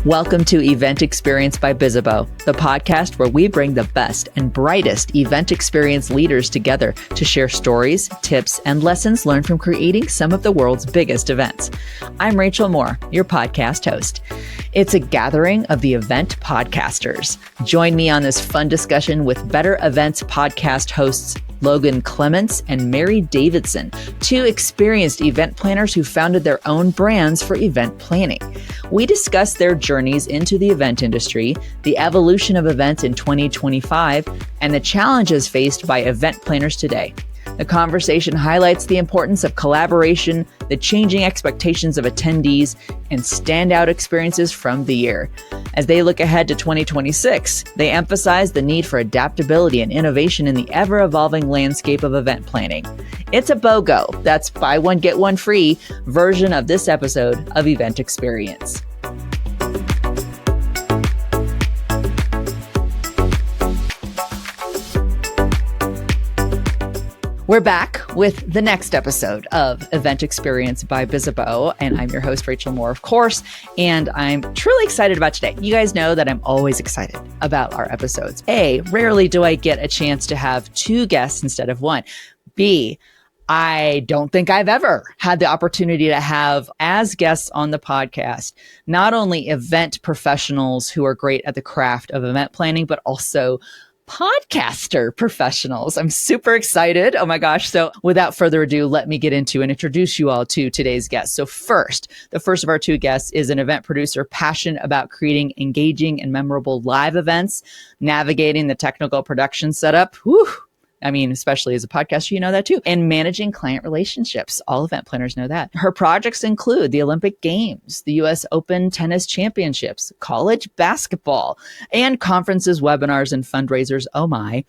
Welcome to Event Experience by Bizzabo, the podcast where we bring the best and brightest event experience leaders together to share stories, tips, and lessons learned from creating some of the world's biggest events. I'm Rachel Moore, your podcast host. It's a gathering of the event podcasters. Join me on this fun discussion with Better Events podcast hosts Logan Clements and Mary Davidson, two experienced event planners who founded their own brands for event planning. We discuss their journeys into the event industry, the evolution of events in 2025, and the challenges faced by event planners today. The conversation highlights the importance of collaboration, the changing expectations of attendees, and standout experiences from the year. As they look ahead to 2026, they emphasize the need for adaptability and innovation in the ever-evolving landscape of event planning. It's a BOGO, that's buy one, get one free, version of this episode of Event Experience. We're back with the next episode of Event Experience by Bizzabo, and I'm your host, Rachel Moore, of course, and I'm truly excited about today. You guys know that I'm always excited about our episodes. A, rarely do I get a chance to have two guests instead of one. B, I don't think I've ever had the opportunity to have as guests on the podcast, not only event professionals who are great at the craft of event planning, but also podcaster professionals. I'm super excited. Oh my gosh. So without further ado, let me get into and introduce you all to today's guest. So the first of our two guests is an event producer passionate about creating engaging and memorable live events, navigating the technical production setup. Whew. I mean, especially as a podcaster, you know that too. And managing client relationships. All event planners know that. Her projects include the Olympic Games, the US Open Tennis Championships, college basketball, and conferences, webinars, and fundraisers. Oh my.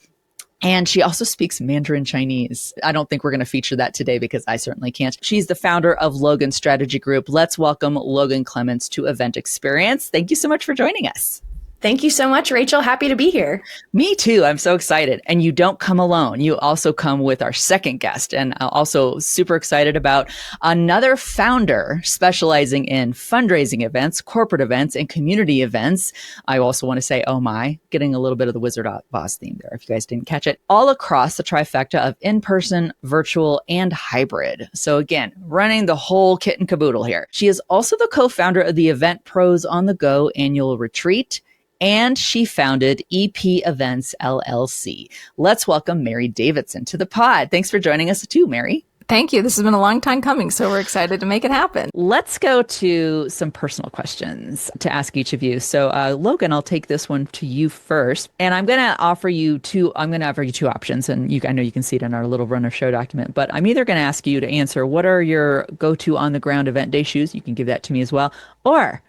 And she also speaks Mandarin Chinese. I don't think we're going to feature that today because I certainly can't. She's the founder of Logan Strategy Group. Let's welcome Logan Clements to Event Experience. Thank you so much for joining us. Thank you so much, Rachel. Happy to be here. Me too. I'm so excited. And you don't come alone. You also come with our second guest. And also super excited about another founder specializing in fundraising events, corporate events, and community events. I also want to say, oh my, getting a little bit of the Wizard of Oz theme there, if you guys didn't catch it, all across the trifecta of in-person, virtual, and hybrid. So again, running the whole kit and caboodle here. She is also the co-founder of the Event Pros on the Go annual retreat, and she founded EP Events LLC. Let's welcome Mary Davidson to the pod. Thanks for joining us too, Mary. Thank you. This has been a long time coming, so we're excited to make it happen. Let's go to some personal questions to ask each of you. So, Logan, I'll take this one to you first, and I'm going to offer you two options. And I know you can see it in our little runner show document, but I'm either going to ask you to answer what are your go-to on-the-ground event day shoes. You can give that to me as well, or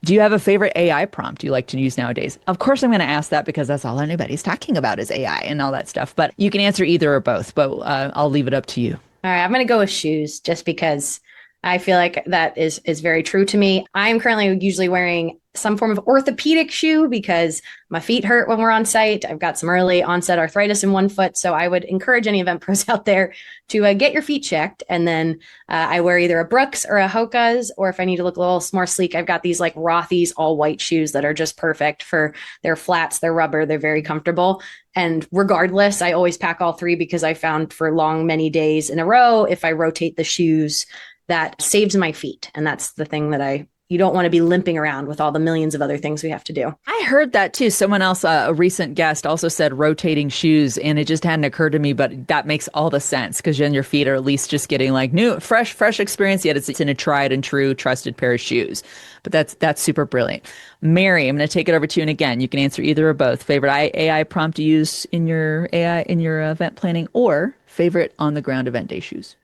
do you have a favorite AI prompt you like to use nowadays? Of course, I'm going to ask that because that's all anybody's talking about is AI and all that stuff. But you can answer either or both, but I'll leave it up to you. All right, I'm going to go with shoes just because I feel like that is very true to me. I'm currently usually wearing some form of orthopedic shoe because my feet hurt when we're on site. I've got some early onset arthritis in one foot. So I would encourage any event pros out there to get your feet checked. And then I wear either a Brooks or a Hoka's, or if I need to look a little more sleek, I've got these like Rothy's all white shoes that are just perfect for their flats, their rubber, they're very comfortable. And regardless, I always pack all three because I found for long, many days in a row, if I rotate the shoes, that saves my feet. And that's the thing that you don't want to be limping around with all the millions of other things we have to do. I heard that too. Someone else, a recent guest, also said rotating shoes, and it just hadn't occurred to me, but that makes all the sense because then your feet are at least just getting like new, fresh experience, yet it's in a tried and true, trusted pair of shoes. But that's super brilliant. Mary, I'm going to take it over to you. And again, you can answer either or both. Favorite AI prompt to use in your event planning, or favorite on the ground event day shoes?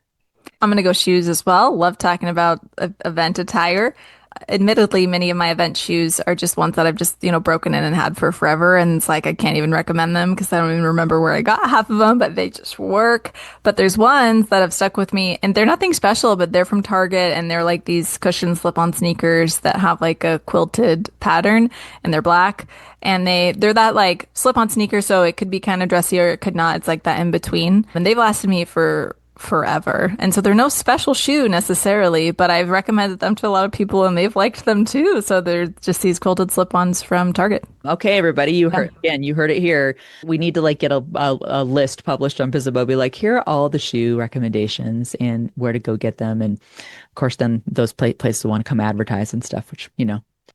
I'm going to go shoes as well. Love talking about event attire. Admittedly, many of my event shoes are just ones that I've just, broken in and had for forever. And it's like, I can't even recommend them because I don't even remember where I got half of them, but they just work. But there's ones that have stuck with me, and they're nothing special, but they're from Target, and they're like these cushion slip-on sneakers that have like a quilted pattern, and they're black. And they're that like slip-on sneaker, so it could be kind of dressy or it could not. It's like that in between. And they've lasted me for forever. And so they're no special shoe necessarily, but I've recommended them to a lot of people and they've liked them too. So they're just these quilted slip-ons from Target. Okay, everybody, you heard it here. We need to like get a list published on Bizzabo. Be like, here are all the shoe recommendations and where to go get them. And of course, then those places want to come advertise and stuff, which,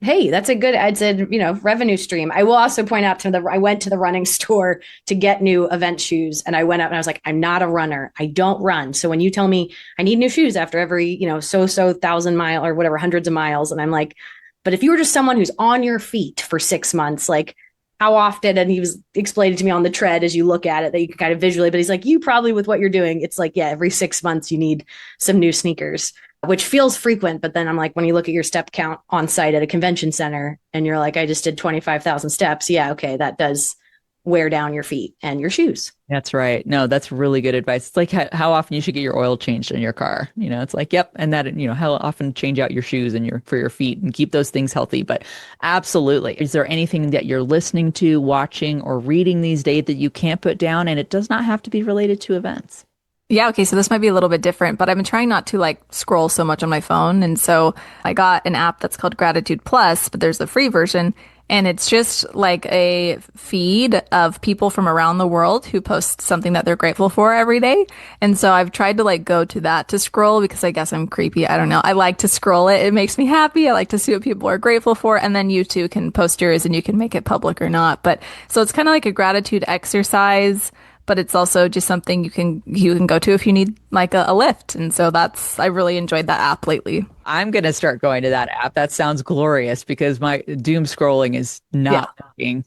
Hey, that's a good, I'd say, revenue stream. I will also point out I went to the running store to get new event shoes, and I went out and I was like, I'm not a runner. I don't run. So when you tell me I need new shoes after every, so 1,000 mile or whatever, hundreds of miles, and I'm like, but if you were just someone who's on your feet for 6 months, like how often, and he was explaining to me on the tread as you look at it that you can kind of visually, but he's like, you probably with what you're doing, it's like, yeah, every 6 months you need some new sneakers, which feels frequent. But then I'm like, when you look at your step count on site at a convention center and you're like, I just did 25,000 steps. Yeah. Okay. That does wear down your feet and your shoes. That's right. No, that's really good advice. It's like how often you should get your oil changed in your car. It's like, yep. And that, how often change out your shoes and for your feet and keep those things healthy. But absolutely. Is there anything that you're listening to, watching, or reading these days that you can't put down? And it does not have to be related to events. Yeah, okay, so this might be a little bit different, but I've been trying not to like scroll so much on my phone. And so I got an app that's called Gratitude Plus, but there's a free version. And it's just like a feed of people from around the world who post something that they're grateful for every day. And so I've tried to like go to that to scroll because I guess I'm creepy. I don't know. I like to scroll it. It makes me happy. I like to see what people are grateful for. And then you too can post yours and you can make it public or not. But so it's kind of like a gratitude exercise, but it's also just something you can go to if you need like a lift. And so I really enjoyed that app lately. I'm going to start going to that app. That sounds glorious because my doom scrolling is not working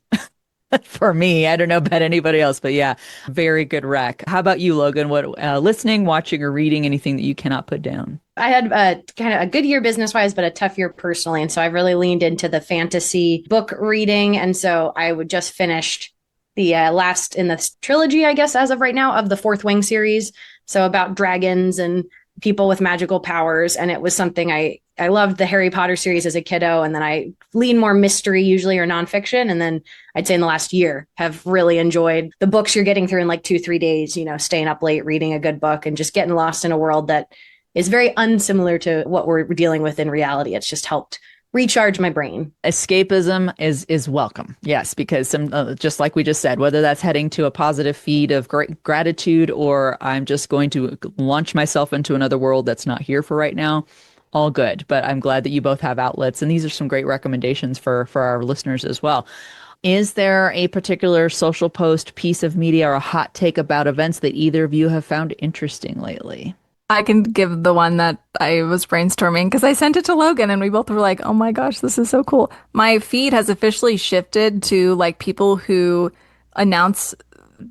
for me. I don't know about anybody else, but yeah, very good rec. How about you, Logan? What listening, watching, or reading anything that you cannot put down? I had kind of a good year business-wise, but a tough year personally. And so I've really leaned into the fantasy book reading. And so I would just finished the last in the trilogy, I guess, as of right now, of the Fourth Wing series. So about dragons and people with magical powers. And it was something I loved the Harry Potter series as a kiddo. And then I lean more mystery usually or nonfiction. And then I'd say in the last year have really enjoyed the books you're getting through in like 2-3 days, staying up late, reading a good book and just getting lost in a world that is very unsimilar to what we're dealing with in reality. It's just helped recharge my brain. Escapism is welcome. Yes, because just like we just said, whether that's heading to a positive feed of great gratitude or I'm just going to launch myself into another world that's not here for right now, all good. But I'm glad that you both have outlets. And these are some great recommendations for our listeners as well. Is there a particular social post, piece of media, or a hot take about events that either of you have found interesting lately? I can give the one that I was brainstorming because I sent it to Logan and we both were like, oh my gosh, this is so cool. My feed has officially shifted to like people who announce,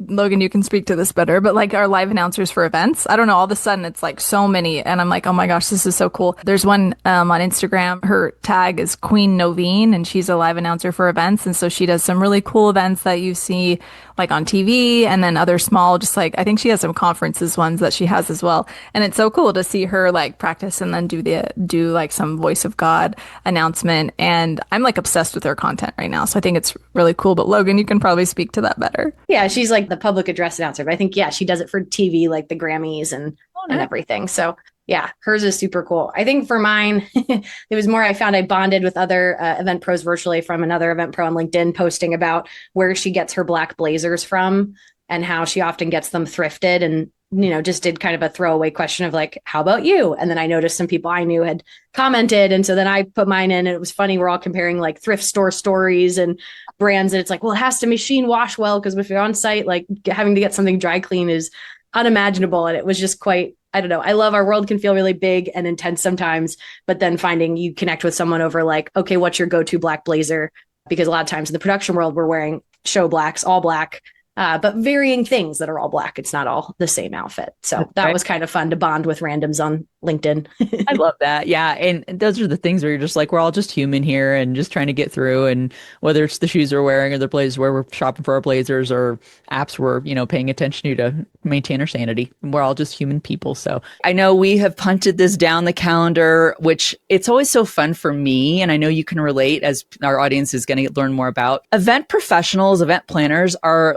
Logan, you can speak to this better, but like our live announcers for events. I don't know, all of a sudden it's like so many and I'm like, oh my gosh, this is so cool. There's one on Instagram, her tag is Queen Novine and she's a live announcer for events. And so she does some really cool events that you see like on TV and then other small, just like, I think she has some conferences ones that she has as well. And it's so cool to see her like practice and then do like some voice of God announcement. And I'm like obsessed with her content right now. So I think it's really cool. But Logan, you can probably speak to that better. Yeah, she's like the public address announcer. But I think, she does it for TV, like the Grammys and everything. So yeah, hers is super cool. I think for mine, it was more, I found I bonded with other event pros virtually from another event pro on LinkedIn posting about where she gets her black blazers from and how she often gets them thrifted and, just did kind of a throwaway question of like, how about you? And then I noticed some people I knew had commented. And so then I put mine in and it was funny. We're all comparing like thrift store stories and brands. And it's like, well, it has to machine wash well, because if you're on site, like having to get something dry clean is unimaginable. And it was just quite, I don't know. I love our world can feel really big and intense sometimes, but then finding you connect with someone over like, okay, what's your go-to black blazer? Because a lot of times in the production world, we're wearing show blacks, all black, but varying things that are all black. It's not all the same outfit. So that was kind of fun to bond with randoms on LinkedIn. I love that. Yeah. And those are the things where you're just like, we're all just human here and just trying to get through. And whether it's the shoes we're wearing or the blazers where we're shopping for our blazers or apps we're, paying attention to maintain our sanity, we're all just human people. So I know we have punted this down the calendar, which it's always so fun for me. And I know you can relate as our audience is going to learn more about event professionals, event planners are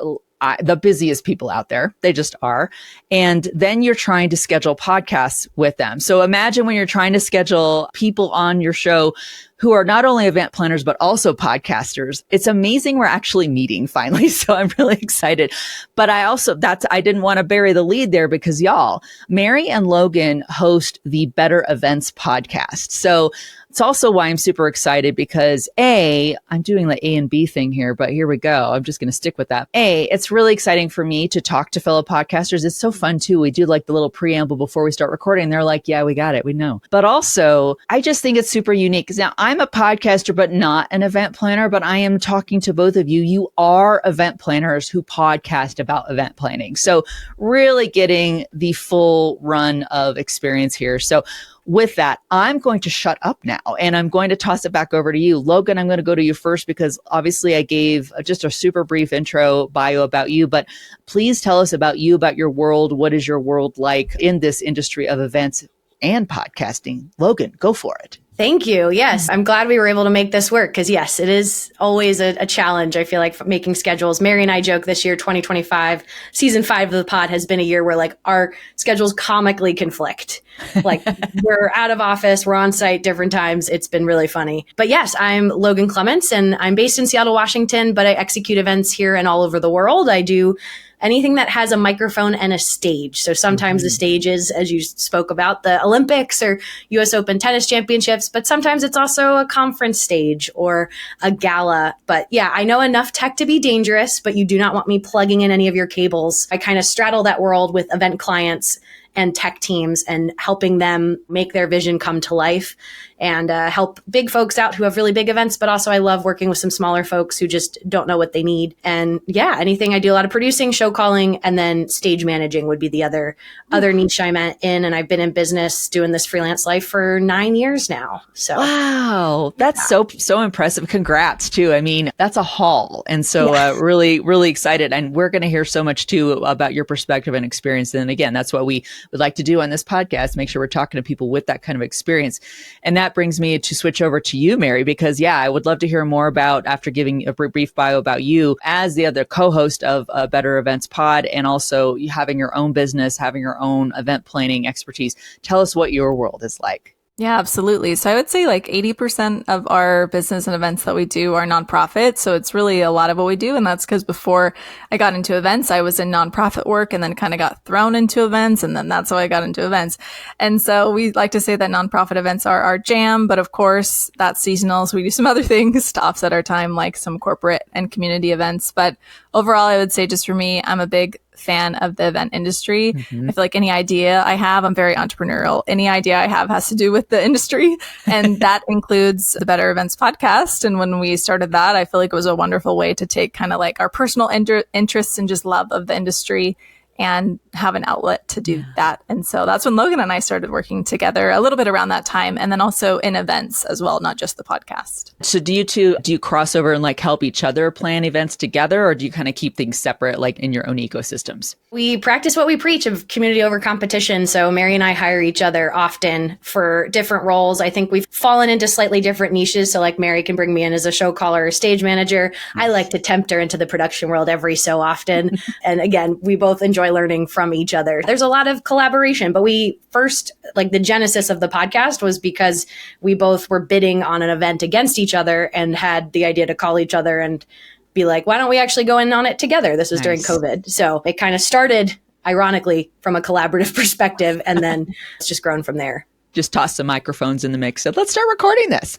the busiest people out there. They just are. And then you're trying to schedule podcasts with them. So imagine when you're trying to schedule people on your show who are not only event planners, but also podcasters. It's amazing we're actually meeting finally. So I'm really excited. But I didn't want to bury the lead there because y'all, Mary and Logan host the Better Events podcast. So it's also why I'm super excited because I'm doing the A and B thing here, but here we go. I'm just going to stick with that. It's really exciting for me to talk to fellow podcasters. It's so fun too. We do like the little preamble before we start recording. They're like, yeah, we got it. We know. But also, I just think it's super unique because now I'm a podcaster, but not an event planner, but I am talking to both of you. You are event planners who podcast about event planning. So really getting the full run of experience here. So with that, I'm going to shut up now and I'm going to toss it back over to you. Logan, I'm going to go to you first because obviously I gave just a super brief intro bio about you, but please tell us about you, about your world. What is your world like in this industry of events and podcasting? Logan, go for it. Thank you. Yes, I'm glad we were able to make this work because yes, it is always a challenge. I feel like making schedules. Mary and I joke this year, 2025, season 5 of the pod has been a year where like our schedules comically conflict. Like we're out of office, we're on site different times. It's been really funny. But yes, I'm Logan Clements and I'm based in Seattle, Washington, but I execute events here and all over the world. I do anything that has a microphone and a stage. So sometimes the stage is, as you spoke about, the Olympics or US Open tennis championships, but sometimes it's also a conference stage or a gala. But yeah, I know enough tech to be dangerous, but you do not want me plugging in any of your cables. I kind of straddle that world with event clients and tech teams and helping them make their vision come to life and help big folks out who have really big events. But also I love working with some smaller folks who just don't know what they need. And yeah, anything I do a lot of producing, show calling, and then stage managing would be the other niche I'm in. And I've been in business doing this freelance life for 9 years now. So wow, that's so impressive. Congrats too. I mean, that's a haul. And so really, really excited. And we're going to hear so much too about your perspective and experience. And again, that's what we would like to do on this podcast, make sure we're talking to people with that kind of experience. And that brings me to switch over to you, Mary, because I would love to hear more about, after giving a brief bio about you as the other co-host of a Better Events pod, and also having your own business, having your own event planning expertise. Tell us what your world is like. Yeah, absolutely. So I would say like 80% of our business and events that we do are nonprofit. So it's really a lot of what we do. And that's because before I got into events, I was in nonprofit work and then kind of got thrown into events. And then that's how I got into events. And so we like to say that nonprofit events are our jam. But of course, that's seasonal. So we do some other things to offset our time, like some corporate and community events. But overall, I would say just for me, I'm a big fan of the event industry. I feel like any idea I have, I'm very entrepreneurial. Any idea I have has to do with the industry. And that includes the Better Events podcast. And when we started that, I feel like it was a wonderful way to take kind of like our personal interests and just love of the industry and have an outlet to do that. And so that's when Logan and I started working together a little bit around that time. And then also in events as well, not just the podcast. So do you cross over and like help each other plan events together, or do you kind of keep things separate, like in your own ecosystems? We practice what we preach of community over competition. So Mary and I hire each other often for different roles. I think we've fallen into slightly different niches. So like Mary can bring me in as a show caller or stage manager. I like to tempt her into the production world every so often. And again, we both enjoy learning from each other. There's a lot of collaboration, but we first, like the genesis of the podcast was because we both were bidding on an event against each other and had the idea to call each other and be like, why don't we actually go in on it together? This was during COVID. So it kind of started, ironically, from a collaborative perspective, and then it's just grown from there. Just toss some microphones in the mix. So let's start recording this.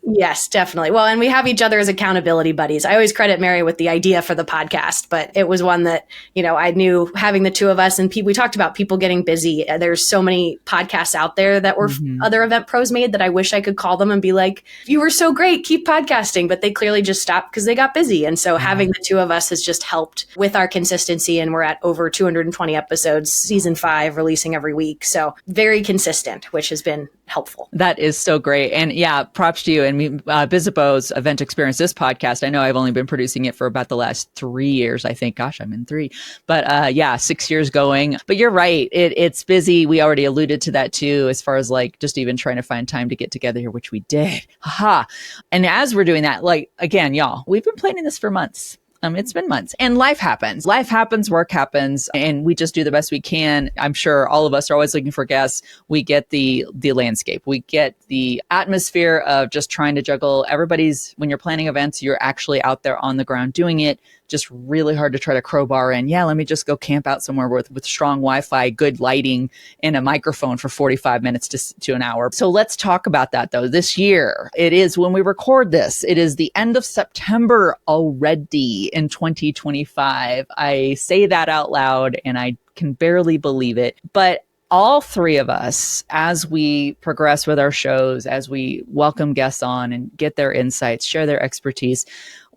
Yes, definitely. Well, and we have each other as accountability buddies. I always credit Mary with the idea for the podcast, but it was one that, I knew having the two of us and we talked about people getting busy. There's so many podcasts out there that were other event pros made that I wish I could call them and be like, you were so great, keep podcasting. But they clearly just stopped because they got busy. And so having the two of us has just helped with our consistency. And we're at over 220 episodes, season 5, releasing every week. So very consistent, which has been helpful. That is so great. And props to you. And Bizabo's Event Experience, this podcast, I know I've only been producing it for about the last 3 years, I think. Gosh, I'm in 3. But 6 years going. But you're right. It's busy. We already alluded to that too, as far as like just even trying to find time to get together here, which we did. Haha. And as we're doing that, like, again, y'all, we've been planning this for months. It's been months, and life happens. Life happens, work happens, and we just do the best we can. I'm sure all of us are always looking for guests. We get the landscape. We get the atmosphere of just trying to juggle everybody's, when you're planning events, you're actually out there on the ground doing it. Just really hard to try to crowbar in. Yeah, let me just go camp out somewhere with strong Wi-Fi, good lighting, and a microphone for 45 minutes to an hour. So let's talk about that though. This year, it is, when we record this, it is the end of September already in 2025. I say that out loud and I can barely believe it. But all three of us, as we progress with our shows, as we welcome guests on and get their insights, share their expertise,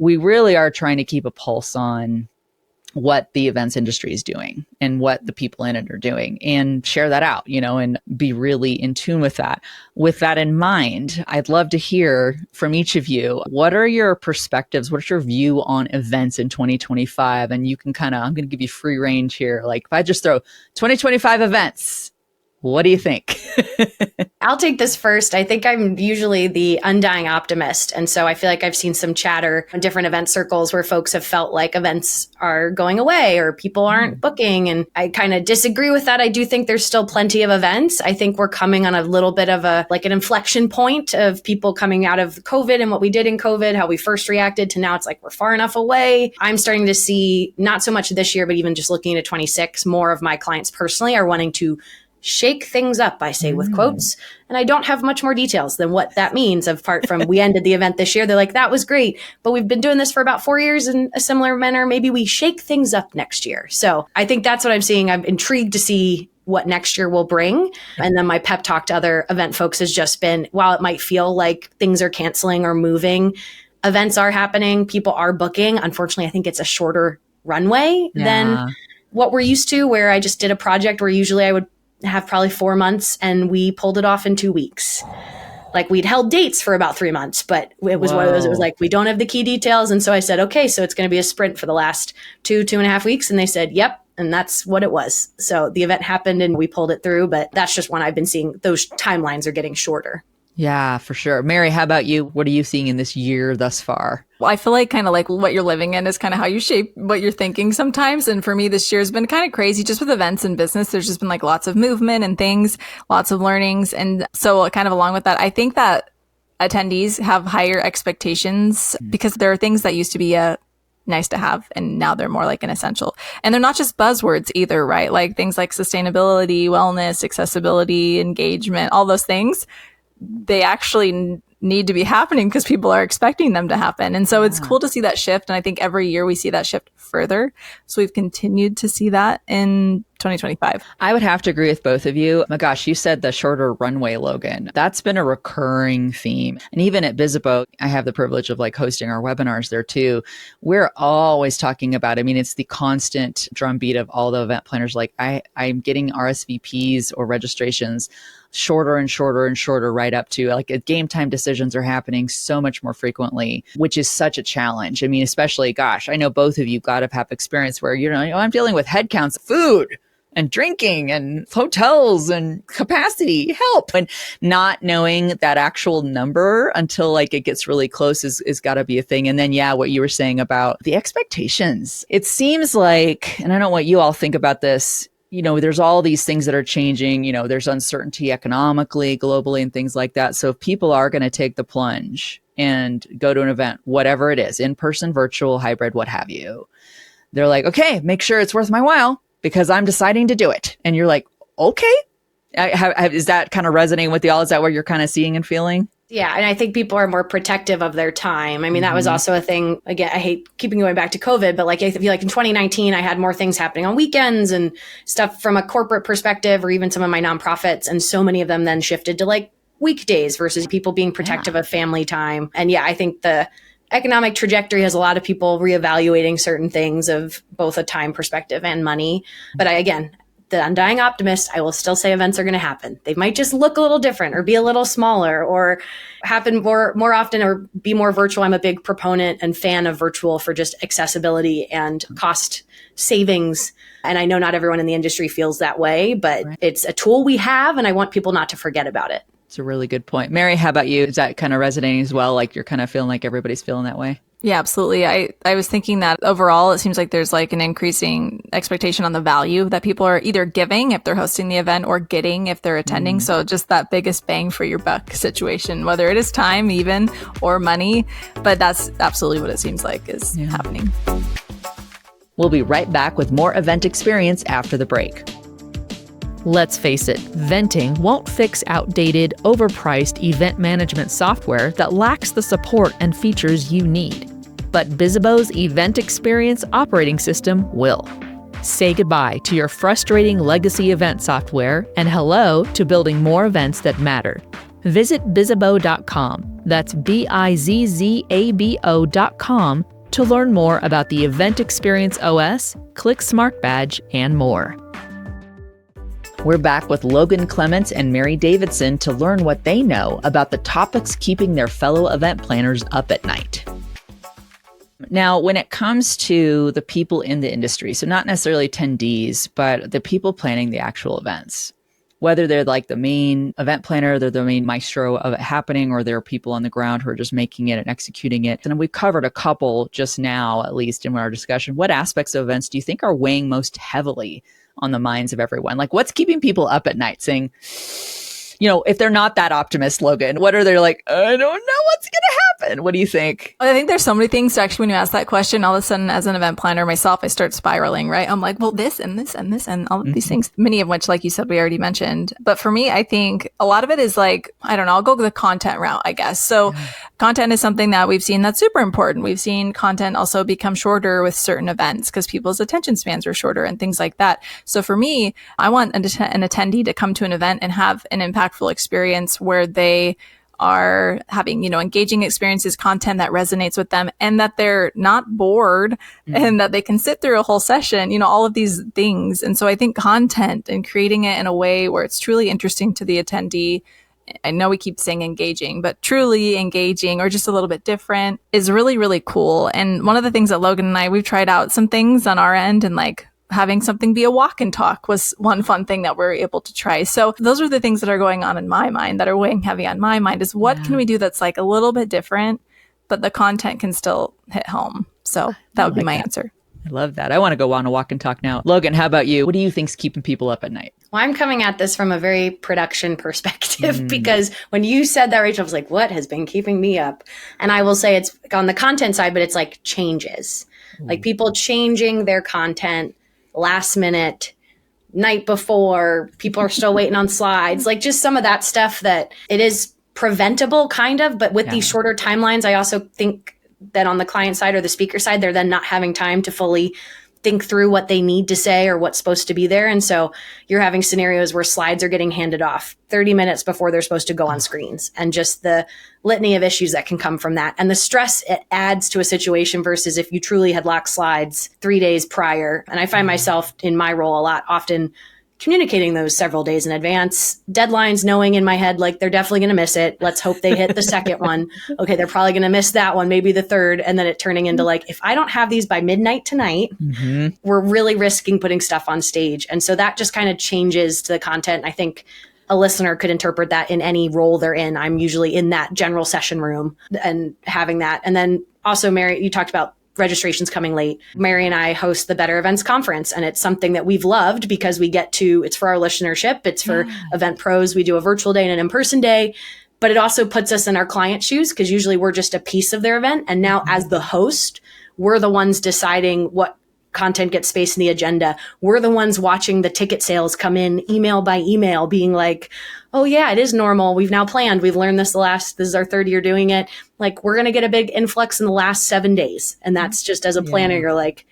we really are trying to keep a pulse on what the events industry is doing and what the people in it are doing, and share that out, and be really in tune with that. With that in mind, I'd love to hear from each of you. What are your perspectives? What's your view on events in 2025? And you can I'm going to give you free range here. Like if I just throw 2025 events, what do you think? I'll take this first. I think I'm usually the undying optimist. And so I feel like I've seen some chatter in different event circles where folks have felt like events are going away or people aren't booking. And I kind of disagree with that. I do think there's still plenty of events. I think we're coming on a little bit of an inflection point of people coming out of COVID and what we did in COVID, how we first reacted to now it's like we're far enough away. I'm starting to see, not so much this year, but even just looking at 26, more of my clients personally are wanting to shake things up, I say with quotes. And I don't have much more details than what that means, apart from we ended the event this year. They're like, that was great, but we've been doing this for about 4 years in a similar manner. Maybe we shake things up next year. So I think that's what I'm seeing. I'm intrigued to see what next year will bring. And then my pep talk to other event folks has just been, while it might feel like things are canceling or moving, events are happening, people are booking. Unfortunately, I think it's a shorter runway than what we're used to, where I just did a project where usually I would have probably 4 months and we pulled it off in 2 weeks. Like we'd held dates for about 3 months, but it was one of those, it was like, we don't have the key details. And so I said, okay, so it's going to be a sprint for the last 2.5 weeks. And they said, yep. And that's what it was. So the event happened and we pulled it through, but that's just when I've been seeing those timelines are getting shorter. Yeah, for sure. Mary, how about you? What are you seeing in this year thus far? Well, I feel like kind of like what you're living in is kind of how you shape what you're thinking sometimes. And for me, this year has been kind of crazy just with events and business. There's just been like lots of movement and things, lots of learnings. And so kind of along with that, I think that attendees have higher expectations because there are things that used to be nice to have, and now they're more like an essential. And they're not just buzzwords either, right? Like things like sustainability, wellness, accessibility, engagement, all those things. They actually need to be happening because people are expecting them to happen. And so it's cool to see that shift. And I think every year we see that shift further. So we've continued to see that in 2025. I would have to agree with both of you. My gosh, you said the shorter runway, Logan. That's been a recurring theme. And even at Bizzabo, I have the privilege of hosting our webinars there too. We're always talking about, it's the constant drumbeat of all the event planners. Like I'm getting RSVPs or registrations shorter and shorter and shorter, right up to game time decisions are happening so much more frequently, which is such a challenge. Especially, gosh, I know both of you got to have experience where, I'm dealing with headcounts, food and drinking and hotels and capacity, help. And not knowing that actual number until it gets really close is got to be a thing. And then, what you were saying about the expectations. It seems like, and I don't know what you all think about this, there's all these things that are changing, there's uncertainty economically, globally, and things like that. So if people are going to take the plunge and go to an event, whatever it is, in person, virtual, hybrid, what have you, they're like, okay, make sure it's worth my while because I'm deciding to do it. And you're like, okay. Is that kind of resonating with y'all? Is that what you're kind of seeing and feeling? Yeah. And I think people are more protective of their time. That was also a thing. Again, I hate keeping going back to COVID, but I feel like in 2019, I had more things happening on weekends and stuff from a corporate perspective, or even some of my nonprofits. And so many of them then shifted to weekdays versus people being protective of family time. And I think the economic trajectory has a lot of people reevaluating certain things of both a time perspective and money. But again, the undying optimist, I will still say events are going to happen. They might just look a little different or be a little smaller or happen more often or be more virtual. I'm a big proponent and fan of virtual for just accessibility and cost savings. And I know not everyone in the industry feels that way, but It's a tool we have, and I want people not to forget about it. It's a really good point. Mary, how about you? Is that kind of resonating as well? Like you're kind of feeling like everybody's feeling that way? Yeah, absolutely. I was thinking that overall, it seems like there's like an increasing expectation on the value that people are either giving if they're hosting the event or getting if they're attending. So just that biggest bang for your buck situation, whether it is time even or money. But that's absolutely what it seems like is happening. We'll be right back with more event experience after the break. Let's face it, venting won't fix outdated, overpriced event management software that lacks the support and features you need. But Bizibo's Event Experience operating system will. Say goodbye to your frustrating legacy event software and hello to building more events that matter. Visit Bizibo.com. That's BIZZABO.com to learn more about the Event Experience OS, Click Smart Badge, and more. We're back with Logan Clements and Mary Davidson to learn what they know about the topics keeping their fellow event planners up at night. Now, when it comes to the people in the industry, so not necessarily attendees, but the people planning the actual events, whether they're like the main event planner, they're the main maestro of it happening, or there are people on the ground who are just making it and executing it. And we've covered a couple just now, at least in our discussion. What aspects of events do you think are weighing most heavily on the minds of everyone? Like what's keeping people up at night saying, you know, if they're not that optimist, Logan, what are they like, I don't know what's going to happen. What do you think? I think there's so many things. Actually, when you ask that question, all of a sudden, as an event planner myself, I start spiraling, right? I'm like, well, this and this and this and all of these things, many of which, like you said, we already mentioned. But for me, I think a lot of it is like, I don't know, I'll go the content route, I guess. So content is something that we've seen that's super important. We've seen content also become shorter with certain events because people's attention spans are shorter and things like that. So for me, I want an attendee to come to an event and have an impactful experience where they are having, you know, engaging experiences, content that resonates with them, and that they're not bored and that they can sit through a whole session, you know, all of these things. And so I think content and creating it in a way where it's truly interesting to the attendee, I know we keep saying engaging, but truly engaging or just a little bit different is really, really cool. And one of the things that Logan and I, we've tried out some things on our end, and like having something be a walk and talk was one fun thing that we're able to try. So those are the things that are going on in my mind that are weighing heavy on my mind is what can we do that's like a little bit different, but the content can still hit home. So that would be my answer. I love that. I want to go on a walk and talk now. Logan, how about you? What do you think's keeping people up at night? Well, I'm coming at this from a very production perspective because when you said that, Rachel, I was like, what has been keeping me up? And I will say it's on the content side, but it's like changes, like people changing their content last minute, night before, people are still waiting on slides, like just some of that stuff that it is preventable kind of, but with these shorter timelines, I also think that on the client side or the speaker side, they're then not having time to fully think through what they need to say or what's supposed to be there. And so you're having scenarios where slides are getting handed off 30 minutes before they're supposed to go on screens, and just the litany of issues that can come from that. And the stress it adds to a situation versus if you truly had locked slides 3 days prior. And I find myself in my role a lot, often communicating those several days in advance, deadlines, knowing in my head, like they're definitely going to miss it. Let's hope they hit the second one. Okay, they're probably going to miss that one, maybe the third. And then it turning into like, if I don't have these by midnight tonight, we're really risking putting stuff on stage. And so that just kind of changes to the content. I think a listener could interpret that in any role they're in. I'm usually in that general session room and having that. And then also, Mary, you talked about registrations coming late. Mary and I host the Better Events Conference, and it's something that we've loved because we get to, it's for our listenership, it's for event pros. We do a virtual day and an in-person day, but it also puts us in our client shoes because usually we're just a piece of their event. And now as the host, we're the ones deciding what content gets space in the agenda. We're the ones watching the ticket sales come in email by email, being like, oh yeah, it is normal. We've now planned. We've learned this this is our third year doing it. Like we're going to get a big influx in the last 7 days. And that's just as a planner, you're like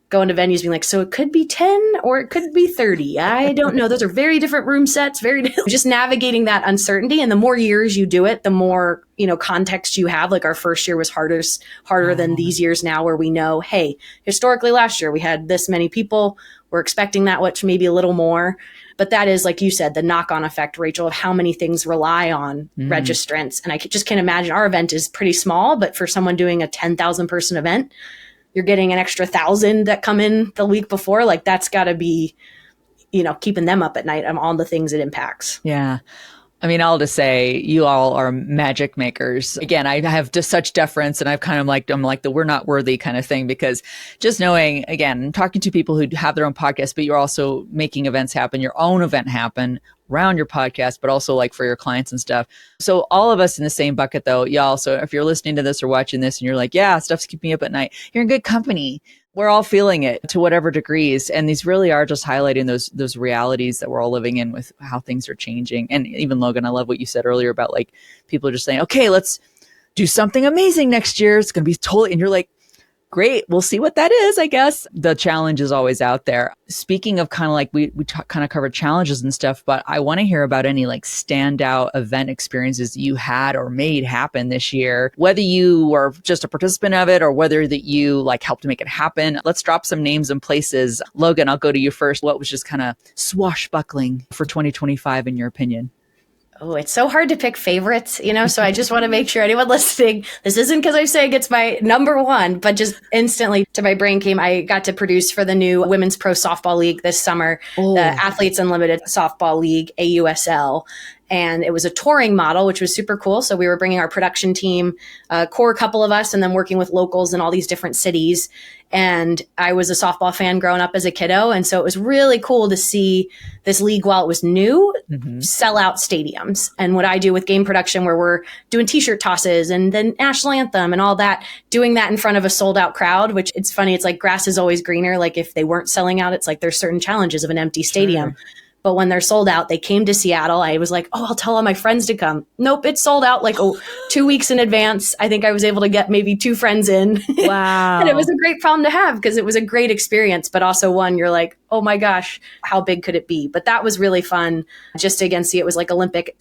going to venues being like, so it could be 10 or it could be 30. I don't know. Those are very different room sets, just navigating that uncertainty. And the more years you do it, the more, you know, context you have. Like our first year was harder than these years now, where we know, hey, historically last year we had this many people. We're expecting that much, maybe a little more. But that is, like you said, the knock-on effect, Rachel, of how many things rely on registrants. And I just can't imagine, our event is pretty small, but for someone doing a 10,000 person event, you're getting an extra 1,000 that come in the week before. Like that's got to be, you know, keeping them up at night on all the things it impacts. Yeah. I mean, I'll just say you all are magic makers. Again, I have just such deference and I'm like the we're not worthy kind of thing, because just knowing, again, talking to people who have their own podcast, but you're also making events happen, your own event happen around your podcast, but also like for your clients and stuff. So all of us in the same bucket though, y'all. So if you're listening to this or watching this and you're like, yeah, stuff's keeping me up at night, you're in good company. We're all feeling it to whatever degrees. And these really are just highlighting those realities that we're all living in with how things are changing. And even Logan, I love what you said earlier about like people are just saying, okay, let's do something amazing next year. It's going to be totally, and you're like, great. We'll see what that is, I guess. The challenge is always out there. Speaking of kind of like, we kind of covered challenges and stuff, but I want to hear about any like standout event experiences you had or made happen this year, whether you were just a participant of it or whether that you like helped make it happen. Let's drop some names and places. Logan, I'll go to you first. What was just kind of swashbuckling for 2025 in your opinion? Oh, it's so hard to pick favorites, so I just want to make sure anyone listening, this isn't because I'm saying it's my number one, but just instantly to my brain came, I got to produce for the new Women's Pro Softball League this summer, the Athletes Unlimited Softball League, AUSL. And it was a touring model, which was super cool. So we were bringing our production team, a core couple of us, and then working with locals in all these different cities. And I was a softball fan growing up as a kiddo. And so it was really cool to see this league, while it was new, sell out stadiums. And what I do with game production, where we're doing t-shirt tosses and then national anthem and all that, doing that in front of a sold out crowd, which it's funny. It's like grass is always greener. Like if they weren't selling out, it's like there's certain challenges of an empty stadium. Sure. But when they're sold out, they came to Seattle. I was like, oh, I'll tell all my friends to come. Nope, it's sold out like 2 weeks in advance. I think I was able to get maybe 2 friends in. Wow. And it was a great problem to have because it was a great experience, but also one you're like, oh my gosh, how big could it be? But that was really fun just to again see it was like Olympic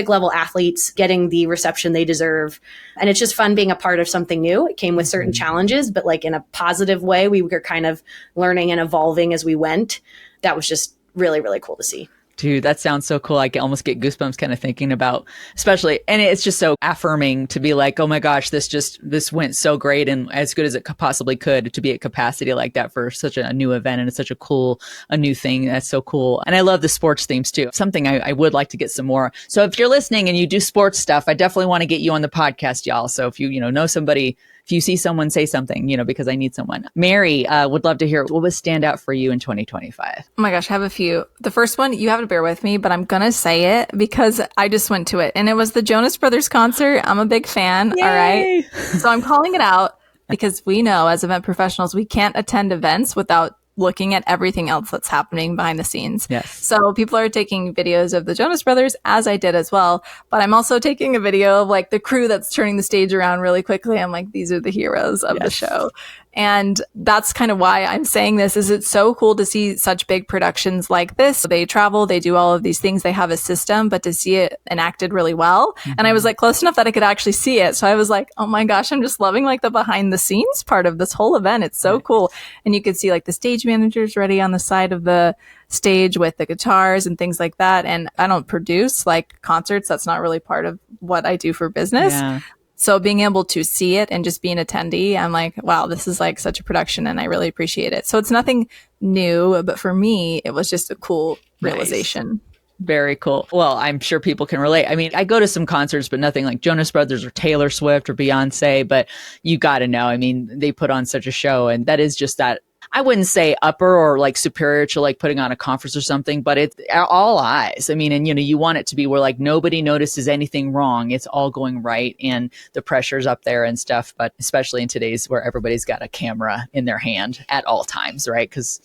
level athletes getting the reception they deserve. And it's just fun being a part of something new. It came with certain challenges, but like in a positive way, we were kind of learning and evolving as we went. That was just really, really cool to see. Dude, that sounds so cool. I can almost get goosebumps kind of thinking about, especially, and it's just so affirming to be like, oh my gosh, this went so great and as good as it possibly could to be at capacity like that for such a new event. And it's such a new thing. That's so cool. And I love the sports themes too. Something I would like to get some more. So if you're listening and you do sports stuff, I definitely want to get you on the podcast, y'all. So if you know somebody, if you see someone, say something, because I need someone. Mary, would love to hear what would stand out for you in 2025. Oh my gosh, I have a few. The first one, you have to bear with me, but I'm going to say it because I just went to it. And it was the Jonas Brothers concert. I'm a big fan. Yay! All right. So I'm calling it out because we know as event professionals, we can't attend events without looking at everything else that's happening behind the scenes. Yes. So people are taking videos of the Jonas Brothers, as I did as well. But I'm also taking a video of like the crew that's turning the stage around really quickly. I'm like, these are the heroes of the show. And that's kind of why I'm saying this, is it's so cool to see such big productions like this. They travel, they do all of these things, they have a system, but to see it enacted really well. And I was like close enough that I could actually see it. So I was like, oh my gosh, I'm just loving like the behind the scenes part of this whole event. It's so cool. And you could see like the stage managers ready on the side of the stage with the guitars and things like that. And I don't produce like concerts. That's not really part of what I do for business. Yeah. So being able to see it and just be an attendee, I'm like, wow, this is like such a production and I really appreciate it. So it's nothing new, but for me, it was just a cool realization. Very cool. Well, I'm sure people can relate. I mean, I go to some concerts, but nothing like Jonas Brothers or Taylor Swift or Beyonce, but you got to know, I mean, they put on such a show and that is just that. I wouldn't say upper or like superior to like putting on a conference or something, but it's all eyes. I mean, and you want it to be where like nobody notices anything wrong. It's all going right. And the pressure's up there and stuff, but especially in today's where everybody's got a camera in their hand at all times, right? Because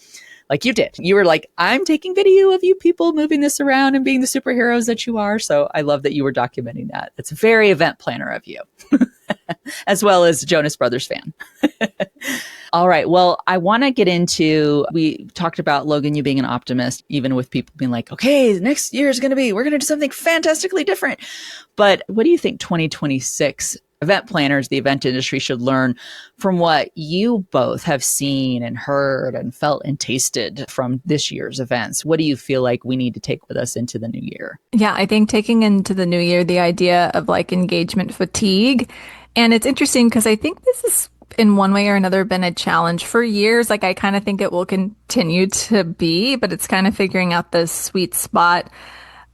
like you did, you were like, I'm taking video of you people moving this around and being the superheroes that you are. So I love that you were documenting that. It's a very event planner of you, as well as Jonas Brothers fan. All right. Well, I want to get into, we talked about Logan, you being an optimist, even with people being like, okay, next year is we're going to do something fantastically different. But what do you think 2026 event planners, the event industry should learn from what you both have seen and heard and felt and tasted from this year's events? What do you feel like we need to take with us into the new year? Yeah, I think taking into the new year, the idea of like engagement fatigue. And it's interesting because I think this is in one way or another been a challenge for years. Like I kind of think it will continue to be, but it's kind of figuring out the sweet spot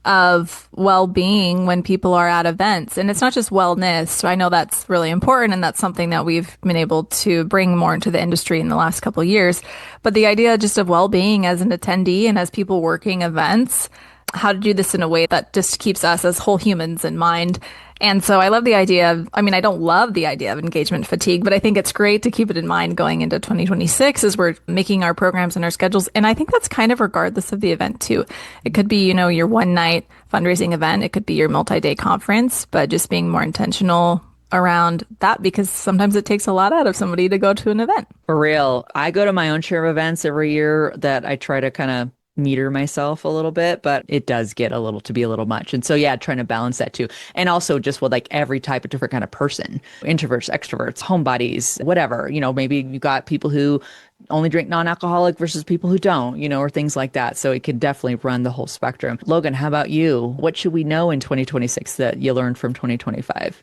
of well-being when people are at events. And it's not just wellness. So I know that's really important, and that's something that we've been able to bring more into the industry in the last couple of years. But the idea just of well-being as an attendee and as people working events, how to do this in a way that just keeps us as whole humans in mind. And so I love the idea of, I mean, I don't love the idea of engagement fatigue, but I think it's great to keep it in mind going into 2026 as we're making our programs and our schedules. And I think that's kind of regardless of the event too. It could be, your one night fundraising event. It could be your multi-day conference, but just being more intentional around that, because sometimes it takes a lot out of somebody to go to an event. For real. I go to my own share of events every year that I try to kind of meter myself a little bit, but it does get to be a little much. And so, yeah, trying to balance that too. And also just with like every type of different kind of person, introverts, extroverts, homebodies, whatever, maybe you've got people who only drink non-alcoholic versus people who don't, or things like that. So it could definitely run the whole spectrum. Logan, how about you? What should we know in 2026 that you learned from 2025?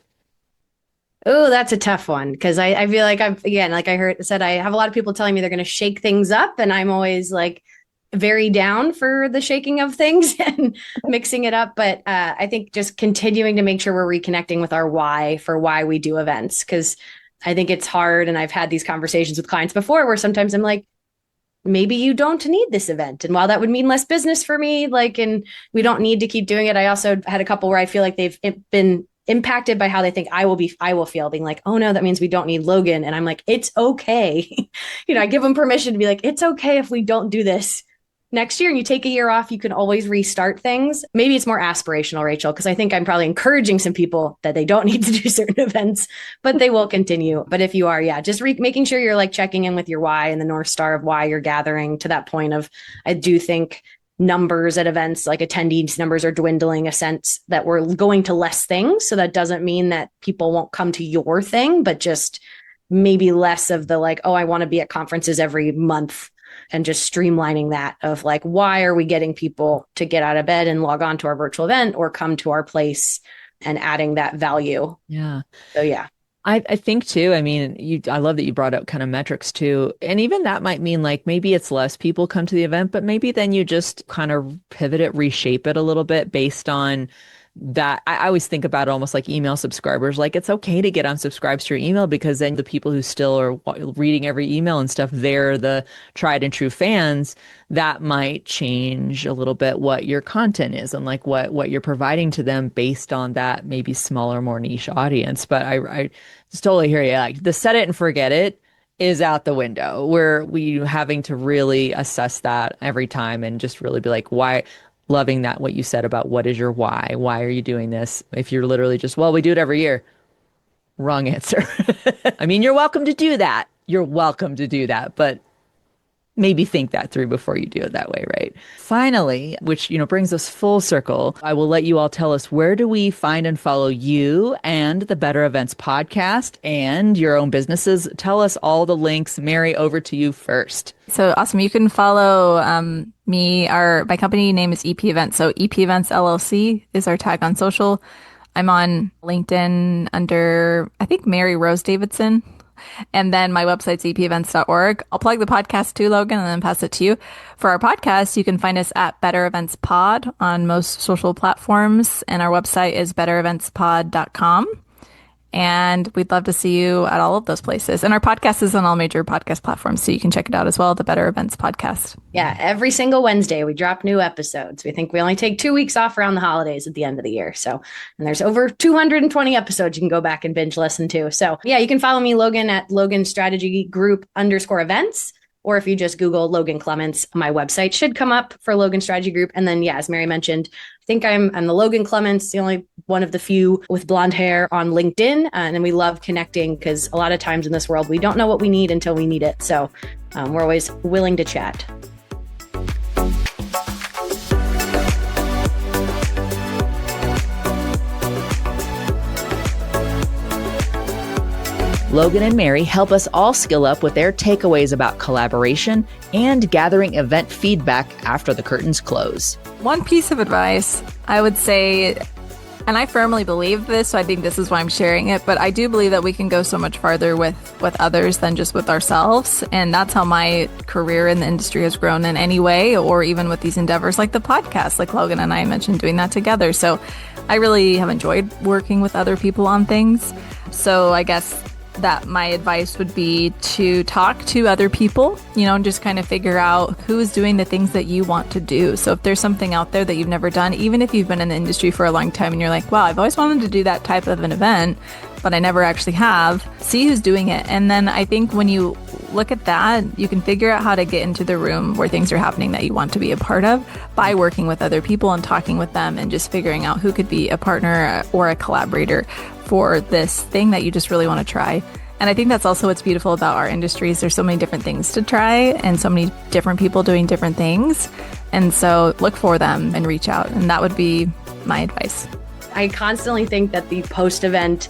Oh, that's a tough one, because I feel like like I said, I have a lot of people telling me they're going to shake things up, and I'm always like very down for the shaking of things and mixing it up. But I think just continuing to make sure we're reconnecting with our why for why we do events, because I think it's hard. And I've had these conversations with clients before where sometimes I'm like, maybe you don't need this event. And while that would mean less business for me, and we don't need to keep doing it. I also had a couple where I feel like they've been impacted by how they think I will feel, being like, oh no, that means we don't need Logan. And I'm like, it's okay. I give them permission to be like, it's okay if we don't do this next year and you take a year off. You can always restart things. Maybe it's more aspirational, Rachel, because I think I'm probably encouraging some people that they don't need to do certain events, but they will continue. But if you are, just making sure you're like checking in with your why and the North Star of why you're gathering, to that point of, I do think numbers at events, like attendees numbers, are dwindling, a sense that we're going to less things. So that doesn't mean that people won't come to your thing, but just maybe less of the like, oh, I want to be at conferences every month, and just streamlining that of like, why are we getting people to get out of bed and log on to our virtual event or come to our place, and adding that value. Yeah. So, yeah. I think too, I love that you brought up kind of metrics too. And even that might mean like maybe it's less people come to the event, but maybe then you just kind of pivot it, reshape it a little bit based on that. I always think about it almost like email subscribers. Like it's okay to get unsubscribed to your email, because then the people who still are reading every email and stuff, they're the tried and true fans. That might change a little bit what your content is and like what you're providing to them based on that maybe smaller, more niche audience. But I just totally hear you. Like the set it and forget it is out the window, where we having to really assess that every time and just really be like, why? Loving that, what you said about what is your why? Why are you doing this? If you're literally just, well, we do it every year. Wrong answer. You're welcome to do that. You're welcome to do that. But maybe think that through before you do it that way, right? Finally, which, brings us full circle, I will let you all tell us, where do we find and follow you and the Better Events podcast and your own businesses? Tell us all the links. Mary, over to you first. So awesome. You can follow me. My company name is EP Events. So EP Events LLC is our tag on social. I'm on LinkedIn under, I think, Mary Rose Davidson. And then my website's epevents.org. I'll plug the podcast too, Logan, and then pass it to you. For our podcast, you can find us at Better Events Pod on most social platforms. And our website is bettereventspod.com. And we'd love to see you at all of those places. And our podcast is on all major podcast platforms, so you can check it out as well, the Better Events Podcast. Yeah, every single Wednesday we drop new episodes. We think we only take 2 weeks off around the holidays at the end of the year. So, and there's over 220 episodes you can go back and binge listen to. So yeah, you can follow me, Logan, at Logan Strategy Group _events. Or if you just Google Logan Clements, my website should come up for Logan Strategy Group. And then, as Mary mentioned, I think I'm the Logan Clements, the only one of the few with blonde hair on LinkedIn. And we love connecting, because a lot of times in this world, we don't know what we need until we need it. So we're always willing to chat. Logan and Mary help us all skill up with their takeaways about collaboration and gathering event feedback after the curtains close. One piece of advice I would say, And I firmly believe this, so I think this is why I'm sharing it. But I do believe that we can go so much farther with others than just with ourselves. And that's how my career in the industry has grown in any way, or even with these endeavors like the podcast, like Logan and I mentioned doing that together. So I really have enjoyed working with other people on things. So I guess that my advice would be to talk to other people, and just kind of figure out who's doing the things that you want to do. So if there's something out there that you've never done, even if you've been in the industry for a long time and you're like, wow, I've always wanted to do that type of an event, but I never actually have, see who's doing it. And then I think when you look at that, you can figure out how to get into the room where things are happening that you want to be a part of by working with other people and talking with them and just figuring out who could be a partner or a collaborator for this thing that you just really want to try. And I think that's also what's beautiful about our industries. There's so many different things to try and so many different people doing different things. And so look for them and reach out. And that would be my advice. I constantly think that the post-event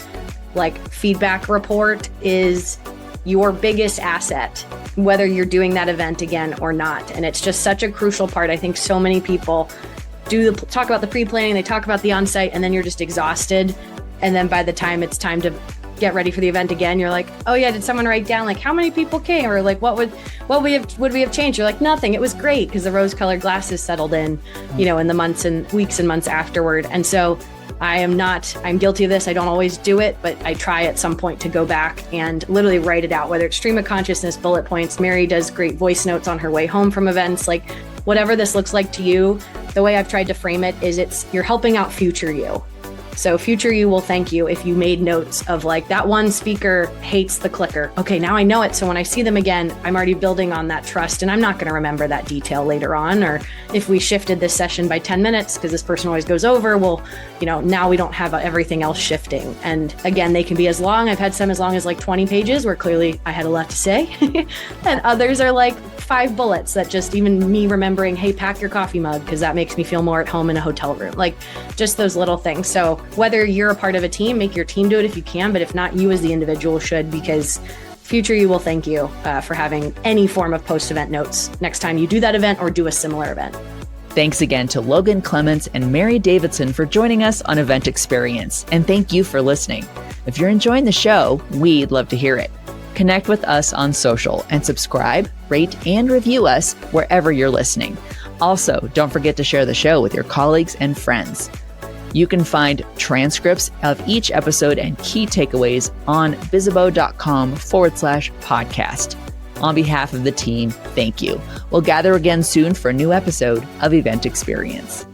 feedback report is your biggest asset, whether you're doing that event again or not. And it's just such a crucial part. I think so many people talk about the pre-planning, they talk about the on-site, and then you're just exhausted. And then by the time it's time to get ready for the event again, you're like, oh yeah, did someone write down how many people came, or what would we have changed? You're like, nothing. It was great because the rose-colored glasses settled in, in the months and weeks and months afterward. And so I'm guilty of this. I don't always do it, but I try at some point to go back and literally write it out, whether it's stream of consciousness, bullet points. Mary does great voice notes on her way home from events. Whatever this looks like to you, the way I've tried to frame it is you're helping out future you. So future you will thank you if you made notes of that one speaker hates the clicker. Okay, now I know it. So when I see them again, I'm already building on that trust and I'm not going to remember that detail later on. Or if we shifted this session by 10 minutes because this person always goes over, well, now we don't have everything else shifting. And again, they can be as long. I've had some as long as 20 pages where clearly I had a lot to say. And others are 5 bullets that just even me remembering, hey, pack your coffee mug because that makes me feel more at home in a hotel room. Just those little things. So whether you're a part of a team, make your team do it if you can, but if not, you as the individual should, because future you will thank you for having any form of post-event notes next time you do that event or do a similar event. Thanks again to Logan Clements and Mary Davidson for joining us on Event Experience. And thank you for listening. If you're enjoying the show, we'd love to hear it. Connect with us on social and subscribe, rate, and review us wherever you're listening. Also, don't forget to share the show with your colleagues and friends. You can find transcripts of each episode and key takeaways on bizzabo.com/podcast. On behalf of the team, thank you. We'll gather again soon for a new episode of Event Experience.